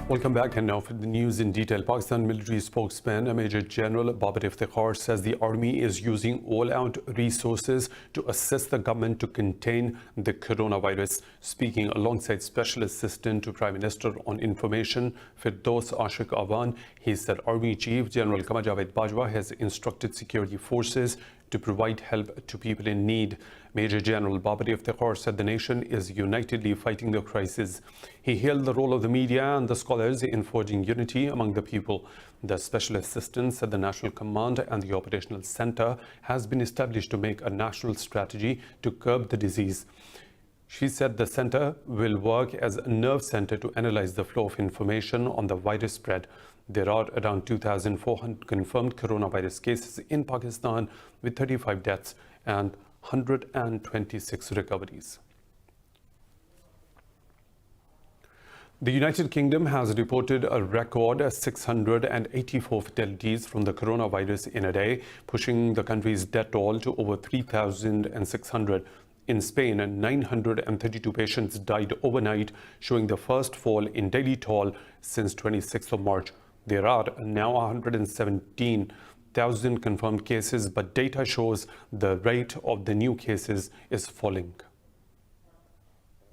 Welcome back, and now for the news in detail. Pakistan military spokesman Major General Babar Iftikhar says the army is using all-out resources to assist the government to contain the coronavirus. Speaking alongside Special Assistant to Prime Minister on Information Firdaus Ashik Awan, he said Army Chief General Qamar Javed Bajwa has instructed security forces to provide help to people in need. Major General Babar Iftikhar said the nation is unitedly fighting the crisis. He hailed the role of the media and the scholars in forging unity among the people. The Special Assistant said the National Command and the Operational Center has been established to make a national strategy to curb the disease. She said the center will work as a nerve center to analyze the flow of information on the virus spread. There are around 2,400 confirmed coronavirus cases in Pakistan, with 35 deaths and 126 recoveries. The United Kingdom has reported a record 684 fatalities from the coronavirus in a day, pushing the country's death toll to over 3,600. In Spain, 932 patients died overnight, showing the first fall in daily toll since 26th of March. There are now 117,000 confirmed cases, but data shows the rate of the new cases is falling.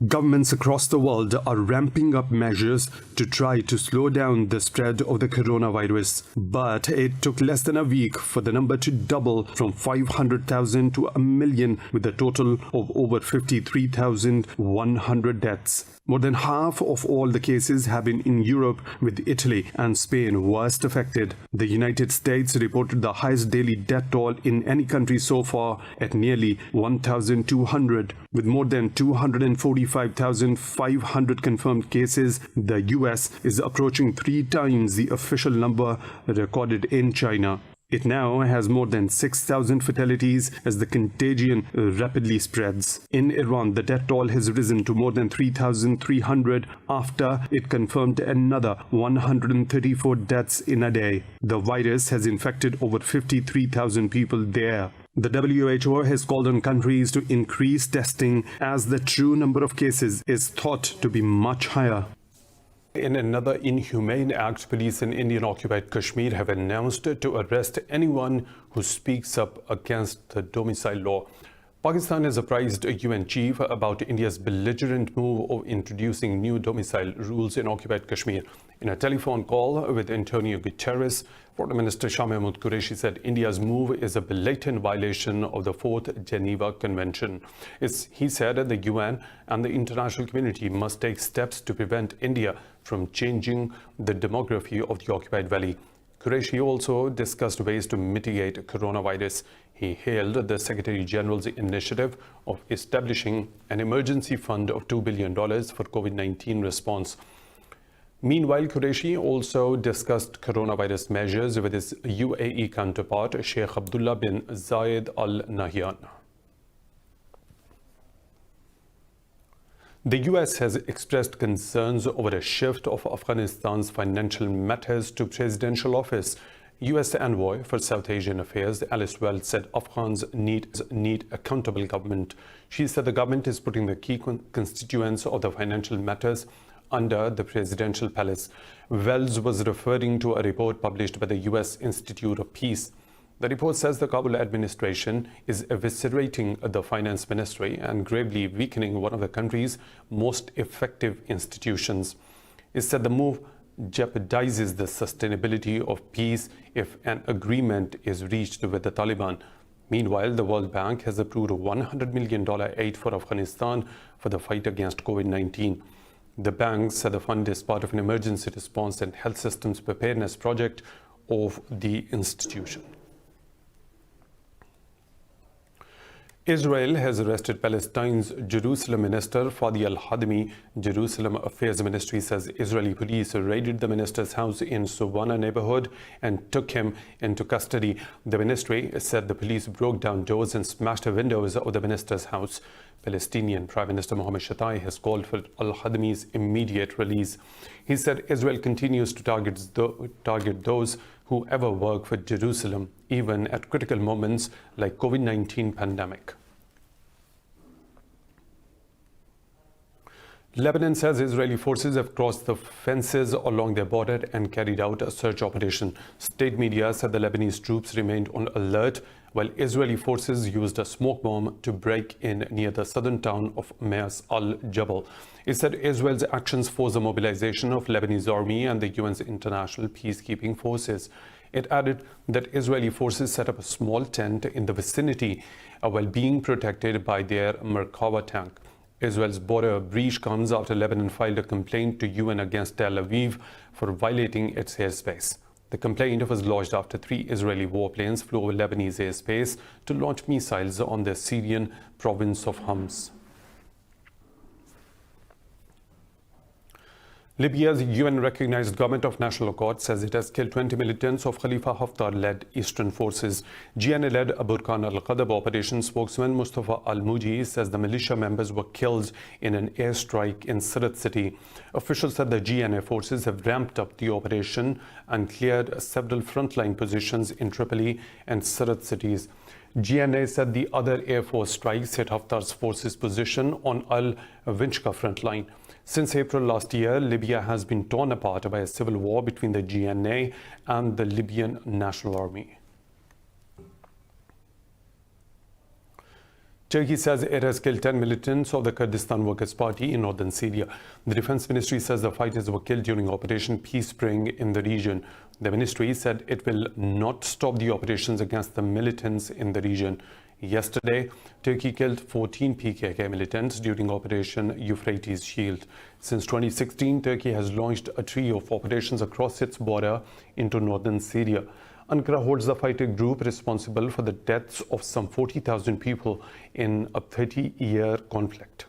Governments across the world are ramping up measures to try to slow down the spread of the coronavirus. But it took less than a week for the number to double from 500,000 to 1 million, with a total of over 53,100 deaths. More than half of all the cases have been in Europe, with Italy and Spain worst affected. The United States reported the highest daily death toll in any country so far at nearly 1,200. With more than 245,500 confirmed cases, the US is approaching 3 times the official number recorded in China. It now has more than 6,000 fatalities as the contagion rapidly spreads. In Iran, the death toll has risen to more than 3,300 after it confirmed another 134 deaths in a day. The virus has infected over 53,000 people there. The WHO has called on countries to increase testing, as the true number of cases is thought to be much higher. In another inhumane act, police in Indian-occupied Kashmir have announced to arrest anyone who speaks up against the domicile law. Pakistan has apprised a UN chief about India's belligerent move of introducing new domicile rules in occupied Kashmir. In a telephone call with Antonio Guterres, Foreign Minister Shah Mahmood Qureshi said India's move is a blatant violation of the 4th Geneva Convention. He said the UN and the international community must take steps to prevent India from changing the demography of the occupied valley. Qureshi also discussed ways to mitigate coronavirus. He hailed the Secretary General's initiative of establishing an emergency fund of $2 billion for COVID-19 response. Meanwhile, Qureshi also discussed coronavirus measures with his UAE counterpart, Sheikh Abdullah bin Zayed Al Nahyan. The US has expressed concerns over a shift of Afghanistan's financial matters to presidential office. US Envoy for South Asian Affairs Alice Wells said Afghans need accountable government. She said the government is putting the key constituents of the financial matters under the presidential palace. Wells was referring to a report published by the US Institute of Peace. The report says the Kabul administration is eviscerating the finance ministry and gravely weakening one of the country's most effective institutions. It said the move jeopardizes the sustainability of peace if an agreement is reached with the Taliban. Meanwhile, the World Bank has approved a $100 million aid for Afghanistan for the fight against COVID-19. The bank said the fund is part of an emergency response and health systems preparedness project of the institution. Israel has arrested Palestine's Jerusalem minister Fadi al-Hadmi. Jerusalem Affairs Ministry says Israeli police raided the minister's house in Suwana neighborhood and took him into custody. The ministry said the police broke down doors and smashed the windows of the minister's house. Palestinian Prime Minister Mohammed Shatai has called for al-Hadmi's immediate release. He said Israel continues to target those who ever work for Jerusalem, even at critical moments like COVID-19 pandemic. Lebanon says Israeli forces have crossed the fences along their border and carried out a search operation. State media said the Lebanese troops remained on alert while Israeli forces used a smoke bomb to break in near the southern town of Mas al-Jabal. It said Israel's actions forced the mobilization of Lebanese army and the UN's international peacekeeping forces. It added that Israeli forces set up a small tent in the vicinity while being protected by their Merkava tank. Israel's border breach comes after Lebanon filed a complaint to UN against Tel Aviv for violating its airspace. The complaint was lodged after 3 Israeli warplanes flew over Lebanese airspace to launch missiles on the Syrian province of Homs. Libya's UN-recognized Government of National Accord says it has killed 20 militants of Khalifa Haftar-led Eastern Forces. GNA-led Burkan al-Qadab operation spokesman Mustafa al-Mudi says the militia members were killed in an airstrike in Sirat city. Officials said the GNA forces have ramped up the operation and cleared several frontline positions in Tripoli and Sirat cities. GNA said the other Air Force strikes hit Haftar's forces' position on al-Winchka frontline. Since April last year, Libya has been torn apart by a civil war between the GNA and the Libyan National Army. Turkey says it has killed 10 militants of the Kurdistan Workers' Party in northern Syria. The Defense Ministry says the fighters were killed during Operation Peace Spring in the region. The ministry said it will not stop the operations against the militants in the region. Yesterday, Turkey killed 14 PKK militants during Operation Euphrates Shield. Since 2016, Turkey has launched a trio of operations across its border into northern Syria. Ankara holds the fighter group responsible for the deaths of some 40,000 people in a 30-year conflict.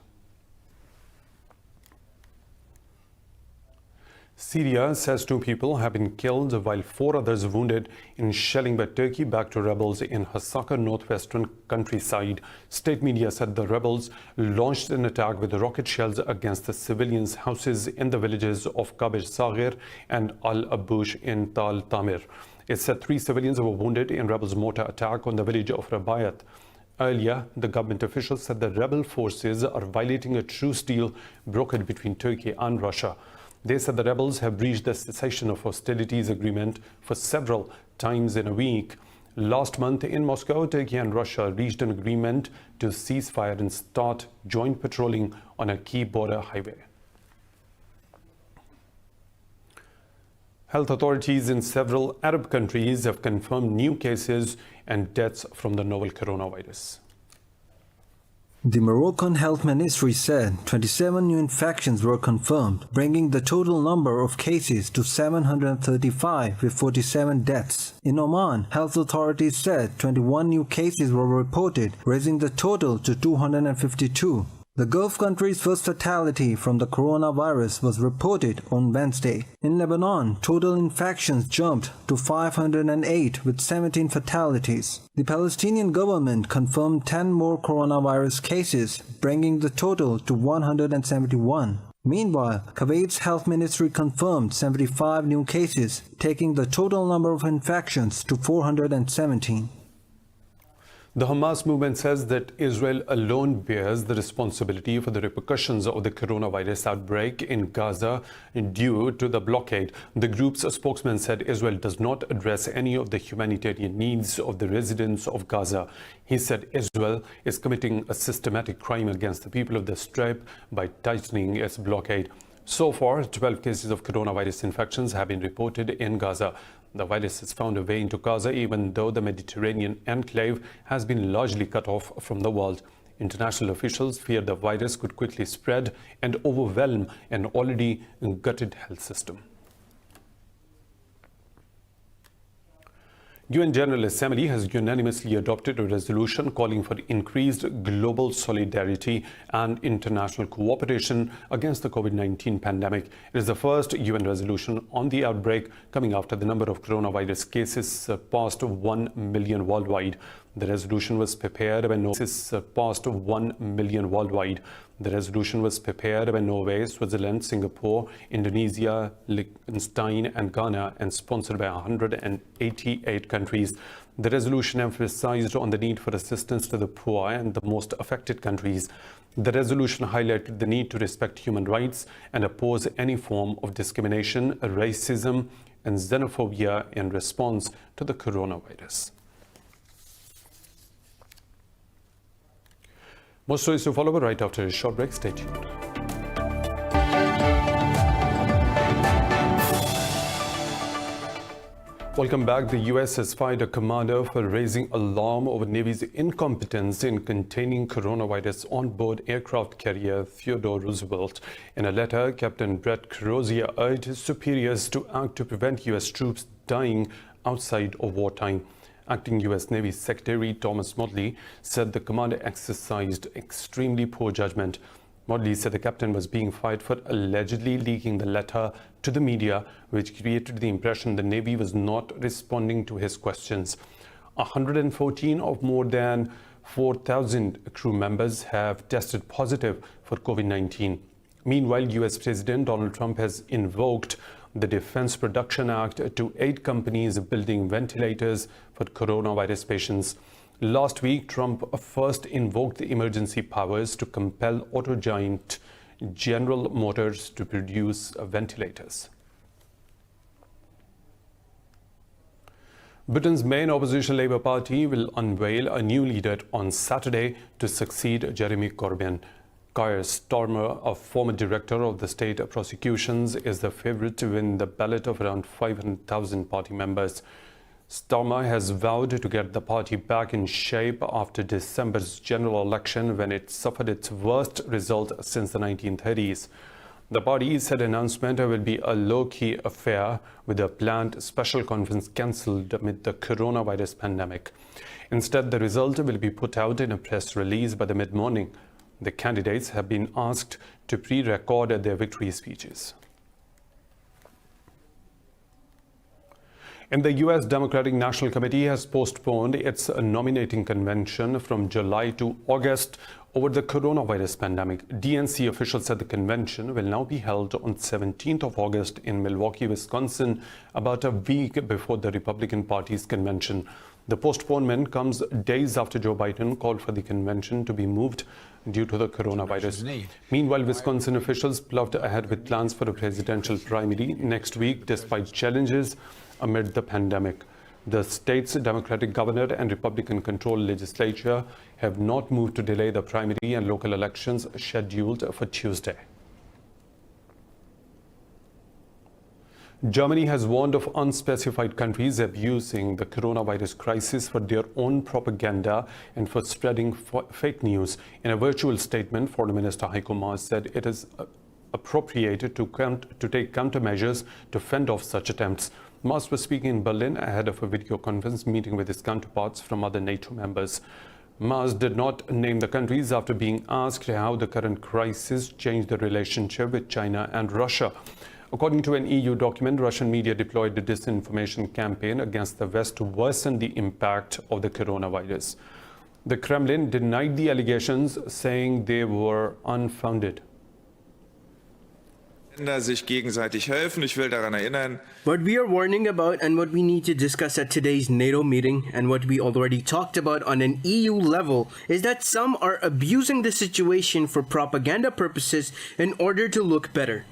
Syria says 2 people have been killed while 4 others wounded in shelling by Turkey-backed rebels in Hasaka northwestern countryside. State media said the rebels launched an attack with rocket shells against the civilians' houses in the villages of Kabir Saghir and Al-Abush in Tal Tamir. It said 3 civilians were wounded in rebels' mortar attack on the village of Rabayat. Earlier, the government officials said the rebel forces are violating a truce deal brokered between Turkey and Russia. They said the rebels have breached the cessation of hostilities agreement for several times in a week. Last month in Moscow, Turkey and Russia reached an agreement to cease fire and start joint patrolling on a key border highway. Health authorities in several Arab countries have confirmed new cases and deaths from the novel coronavirus. The Moroccan Health Ministry said 27 new infections were confirmed, bringing the total number of cases to 735 with 47 deaths. In Oman, health authorities said 21 new cases were reported, raising the total to 252. The Gulf country's first fatality from the coronavirus was reported on Wednesday. In Lebanon, total infections jumped to 508 with 17 fatalities. The Palestinian government confirmed 10 more coronavirus cases, bringing the total to 171. Meanwhile, Kuwait's health ministry confirmed 75 new cases, taking the total number of infections to 417. The Hamas movement says that Israel alone bears the responsibility for the repercussions of the coronavirus outbreak in Gaza due to the blockade. The group's spokesman said Israel does not address any of the humanitarian needs of the residents of Gaza. He said Israel is committing a systematic crime against the people of the Strip by tightening its blockade. So far, 12 cases of coronavirus infections have been reported in Gaza. The virus has found a way into Gaza even though the Mediterranean enclave has been largely cut off from the world. International officials fear the virus could quickly spread and overwhelm an already gutted health system. UN General Assembly has unanimously adopted a resolution calling for increased global solidarity and international cooperation against the COVID-19 pandemic. It is the first UN resolution on the outbreak coming after the number of coronavirus cases surpassed 1 million worldwide. The resolution was prepared when Norway surpassed 1 million worldwide. The resolution was prepared by Norway, Switzerland, Singapore, Indonesia, Liechtenstein, and Ghana, and sponsored by 188 countries. The resolution emphasized on the need for assistance to the poor and the most affected countries. The resolution highlighted the need to respect human rights and oppose any form of discrimination, racism, and xenophobia in response to the coronavirus. More stories to follow right after a short break. Stay tuned. Welcome back. The U.S. has fired a commander for raising alarm over Navy's incompetence in containing coronavirus on board aircraft carrier Theodore Roosevelt. In a letter, Captain Brett Crozier urged his superiors to act to prevent U.S. troops dying outside of wartime. Acting U.S. Navy Secretary Thomas Modly said the commander exercised extremely poor judgment. Modly said the captain was being fired for allegedly leaking the letter to the media, which created the impression the Navy was not responding to his questions. 114 of more than 4,000 crew members have tested positive for COVID-19. Meanwhile, U.S. President Donald Trump has invoked the Defense Production Act to aid companies building ventilators for coronavirus patients. Last week, Trump first invoked the emergency powers to compel auto giant General Motors to produce ventilators. Britain's main opposition Labour Party will unveil a new leader on Saturday to succeed Jeremy Corbyn. Keir Starmer, a former director of the state prosecutions, is the favourite to win the ballot of around 500,000 party members. Starmer has vowed to get the party back in shape after December's general election, when it suffered its worst result since the 1930s. The party said announcement will be a low-key affair, with a planned special conference cancelled amid the coronavirus pandemic. Instead, the result will be put out in a press release by the mid-morning. The candidates have been asked to pre-record their victory speeches. And the U.S. Democratic National Committee has postponed its nominating convention from July to August over the coronavirus pandemic. DNC officials said the convention will now be held on 17th of August in Milwaukee, Wisconsin, about a week before the Republican Party's convention. The postponement comes days after Joe Biden called for the convention to be moved due to the coronavirus. Meanwhile, Wisconsin officials ploughed ahead with plans for a presidential primary next week despite challenges amid the pandemic. The state's Democratic governor and Republican-controlled legislature have not moved to delay the primary and local elections scheduled for Tuesday. Germany has warned of unspecified countries abusing the coronavirus crisis for their own propaganda and for spreading fake news. In a virtual statement, Foreign Minister Heiko Maas said it is appropriate to take countermeasures to fend off such attempts. Maas was speaking in Berlin ahead of a video conference meeting with his counterparts from other NATO members. Maas did not name the countries after being asked how the current crisis changed the relationship with China and Russia. According to an EU document, Russian media deployed a disinformation campaign against the West to worsen the impact of the coronavirus. The Kremlin denied the allegations, saying they were unfounded. Sich gegenseitig helfen. Ich will daran erinnern. What we are warning about and what we need to discuss at today's NATO meeting, and what we already talked about on an EU level, is that some are abusing the situation for propaganda purposes in order to look better.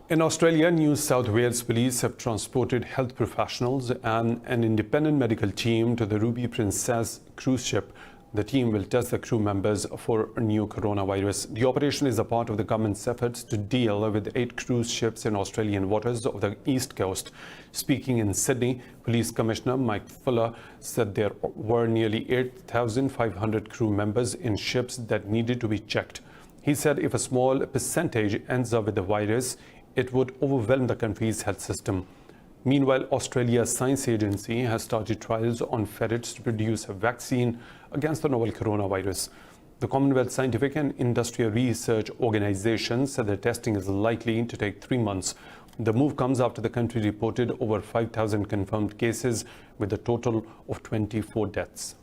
In Australia, New South Wales police have transported health professionals and an independent medical team to the Ruby Princess cruise ship. The team will test the crew members for a new coronavirus. The operation is a part of the government's efforts to deal with 8 cruise ships in Australian waters of the east coast. Speaking in Sydney, Police Commissioner Mike Fuller said there were nearly 8,500 crew members in ships that needed to be checked. He said if a small percentage ends up with the virus, it would overwhelm the country's health system. Meanwhile, Australia's science agency has started trials on ferrets to produce a vaccine against the novel coronavirus. The Commonwealth Scientific and Industrial Research Organisation said the testing is likely to take 3 months. The move comes after the country reported over 5,000 confirmed cases with a total of 24 deaths.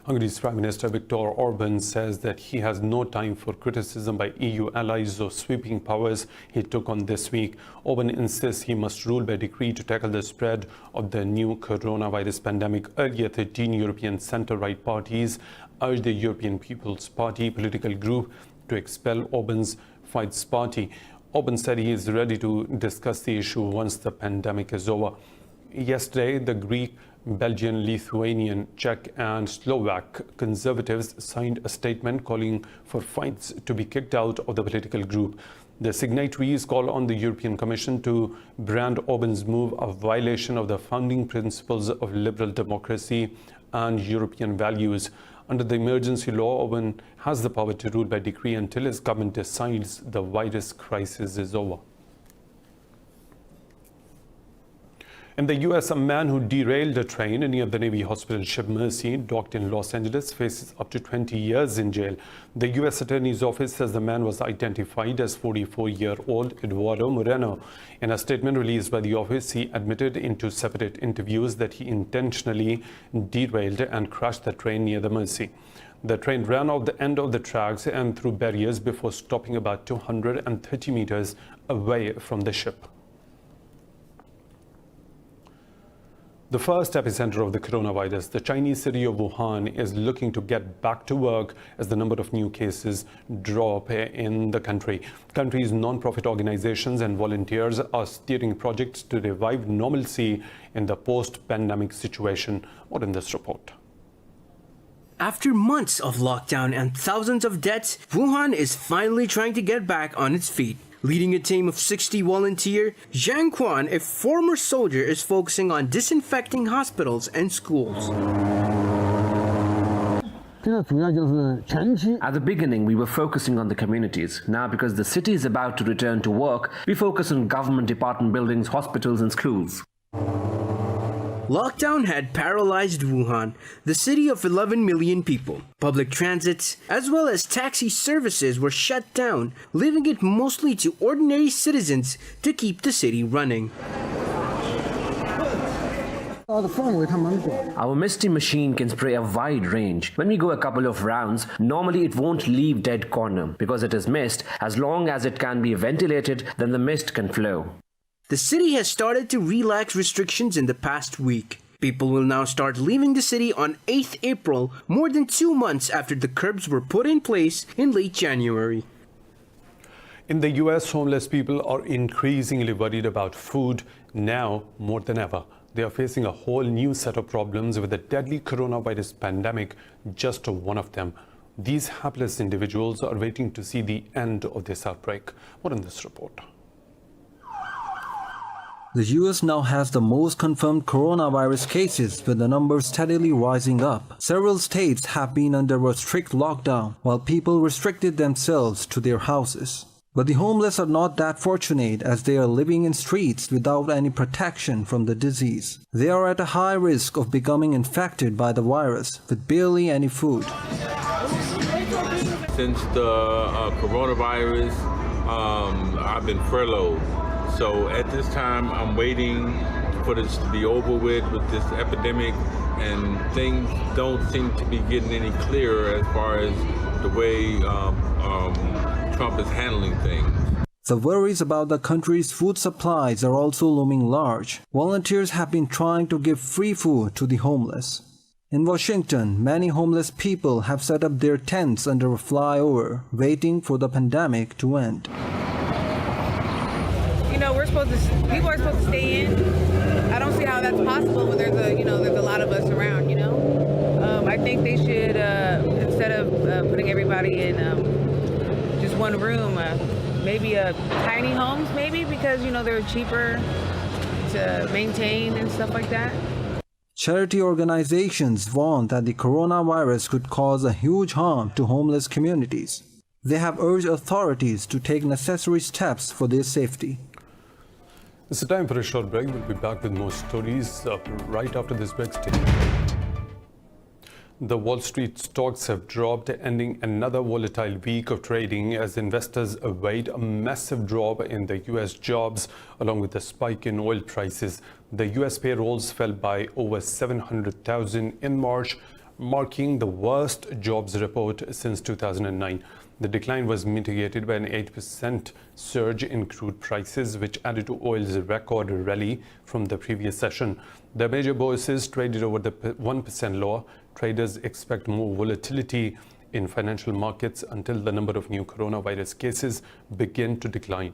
Hungary's Prime Minister Viktor Orban says that he has no time for criticism by EU allies or sweeping powers he took on this week. Orban insists he must rule by decree to tackle the spread of the new coronavirus pandemic. Earlier, 13 European centre-right parties urged the European People's Party political group to expel Orban's Fides party. Orban said he is ready to discuss the issue once the pandemic is over. Yesterday, the Greek, Belgian, Lithuanian, Czech and Slovak conservatives signed a statement calling for Fides to be kicked out of the political group. The signatories call on the European Commission to brand Orban's move a violation of the founding principles of liberal democracy and European values. Under the emergency law, Orban has the power to rule by decree until his government decides the virus crisis is over. In the U.S., a man who derailed a train near the Navy hospital ship Mercy, docked in Los Angeles, faces up to 20 years in jail. The U.S. Attorney's Office says the man was identified as 44-year-old Eduardo Moreno. In a statement released by the office, he admitted in 2 separate interviews that he intentionally derailed and crashed the train near the Mercy. The train ran off the end of the tracks and through barriers before stopping about 230 meters away from the ship. The first epicenter of the coronavirus, the Chinese city of Wuhan, is looking to get back to work as the number of new cases drop in the country. Country's non-profit organizations and volunteers are steering projects to revive normalcy in the post-pandemic situation. More in this report. After months of lockdown and thousands of deaths, Wuhan is finally trying to get back on its feet. Leading a team of 60 volunteers, Zhang Quan, a former soldier, is focusing on disinfecting hospitals and schools. At the beginning, we were focusing on the communities. Now, because the city is about to return to work, we focus on government department buildings, hospitals and schools. Lockdown had paralyzed Wuhan, the city of 11 million people. Public transits, as well as taxi services, were shut down, leaving it mostly to ordinary citizens to keep the city running. Our misty machine can spray a wide range. When we go a couple of rounds, normally it won't leave dead corner. Because it is mist, as long as it can be ventilated, then the mist can flow. The city has started to relax restrictions in the past week. People will now start leaving the city on 8th April, more than 2 months after the curbs were put in place in late January. In the U.S., homeless people are increasingly worried about food now more than ever. They are facing a whole new set of problems with the deadly coronavirus pandemic, just one of them. These hapless individuals are waiting to see the end of this outbreak. More in this report. The US now has the most confirmed coronavirus cases, with the numbers steadily rising up. Several states have been under a strict lockdown, while people restricted themselves to their houses. But the homeless are not that fortunate, as they are living in streets without any protection from the disease. They are at a high risk of becoming infected by the virus, with barely any food. Since the coronavirus, I've been furloughed. So at this time, I'm waiting for this to be over with this epidemic, and things don't seem to be getting any clearer as far as the way Trump is handling things. The worries about the country's food supplies are also looming large. Volunteers have been trying to give free food to the homeless. In Washington, many homeless people have set up their tents under a flyover, waiting for the pandemic to end. You know, people are supposed to stay in. I don't see how that's possible when there's a lot of us around, I think they should, instead of putting everybody in just one room, maybe tiny homes, because, they're cheaper to maintain and stuff like that. Charity organizations warn that the coronavirus could cause a huge harm to homeless communities. They have urged authorities to take necessary steps for their safety. It's time for a short break. We'll be back with more stories right after this break. Stay. The Wall Street stocks have dropped, ending another volatile week of trading as investors await a massive drop in the U.S. jobs, along with a spike in oil prices. The U.S. payrolls fell by over 700,000 in March, marking the worst jobs report since 2009. The decline was mitigated by an 8% surge in crude prices, which added to oil's record rally from the previous session. The major bourses traded over the 1% lower. Traders expect more volatility in financial markets until the number of new coronavirus cases begin to decline.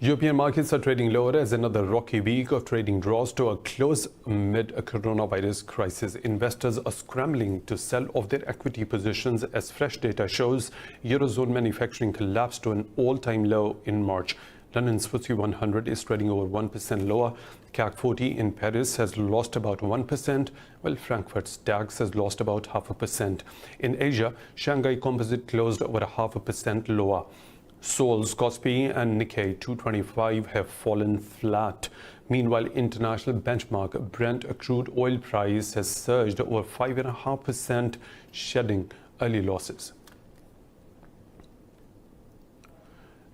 European markets are trading lower as another rocky week of trading draws to a close amid a coronavirus crisis. Investors are scrambling to sell off their equity positions as fresh data shows Eurozone manufacturing collapsed to an all-time low in March. London's FTSE 100 is trading over 1% lower. CAC 40 in Paris has lost about 1%, while Frankfurt's DAX has lost about 0.5%. In Asia, Shanghai Composite closed over 0.5% lower. Seoul's Kospi and Nikkei 225 have fallen flat. Meanwhile, international benchmark Brent crude oil price has surged over 5.5%, shedding early losses.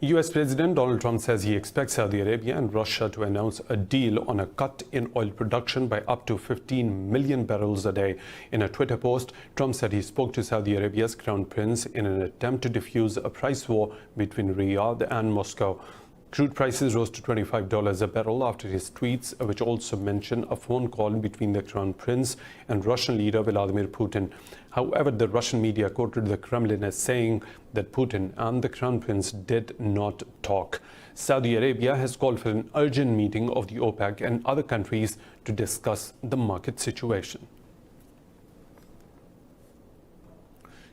US President Donald Trump says he expects Saudi Arabia and Russia to announce a deal on a cut in oil production by up to 15 million barrels a day. In a Twitter post, Trump said he spoke to Saudi Arabia's Crown Prince in an attempt to defuse a price war between Riyadh and Moscow. Crude prices rose to $25 a barrel after his tweets, which also mentioned a phone call between the Crown Prince and Russian leader Vladimir Putin. However, the Russian media quoted the Kremlin as saying that Putin and the Crown Prince did not talk. Saudi Arabia has called for an urgent meeting of the OPEC and other countries to discuss the market situation.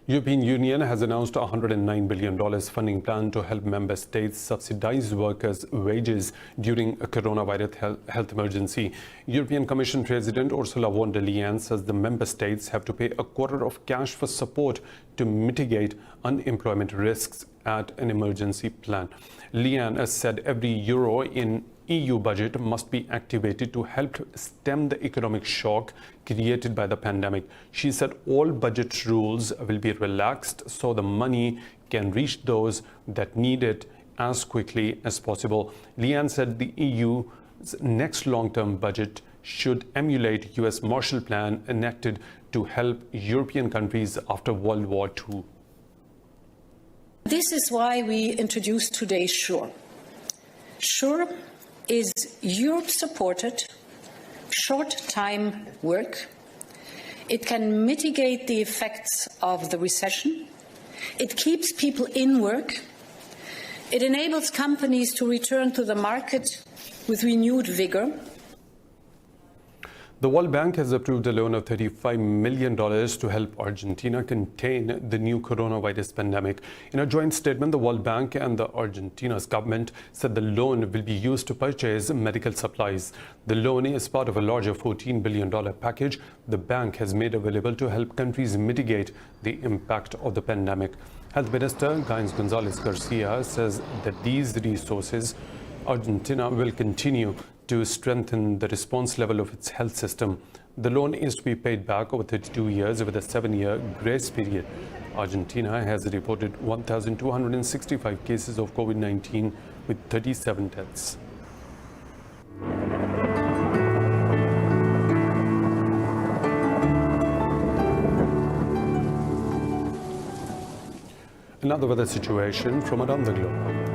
European Union has announced a $109 billion funding plan to help member states subsidize workers' wages during a coronavirus health emergency. European Commission President Ursula von der Leyen says the member states have to pay a quarter of cash for support to mitigate unemployment risks at an emergency plan. Leyen has said every euro in EU budget must be activated to help stem the economic shock created by the pandemic. She said all budget rules will be relaxed so the money can reach those that need it as quickly as possible. Leyen said the EU's next long-term budget should emulate US Marshall Plan enacted to help European countries after World War II. This is why we introduced today's SURE. SURE is Europe-supported, short-time work. It can mitigate the effects of the recession. It keeps people in work. It enables companies to return to the market with renewed vigor. The World Bank has approved a loan of $35 million to help Argentina contain the new coronavirus pandemic. In a joint statement, the World Bank and the Argentina's government said the loan will be used to purchase medical supplies. The loan is part of a larger $14 billion package the bank has made available to help countries mitigate the impact of the pandemic. Health Minister Gaines Gonzalez Garcia says that these resources, Argentina will continue to strengthen the response level of its health system. The loan is to be paid back over 32 years with a 7-year grace period. Argentina has reported 1,265 cases of COVID-19 with 37 deaths. Another weather situation from around the globe.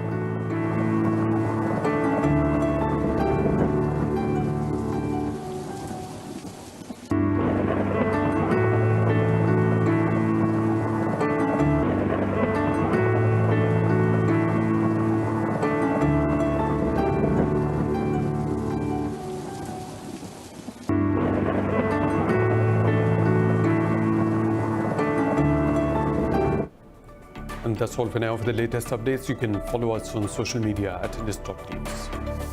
And that's all for now. For the latest updates, you can follow us on social media at Indus News.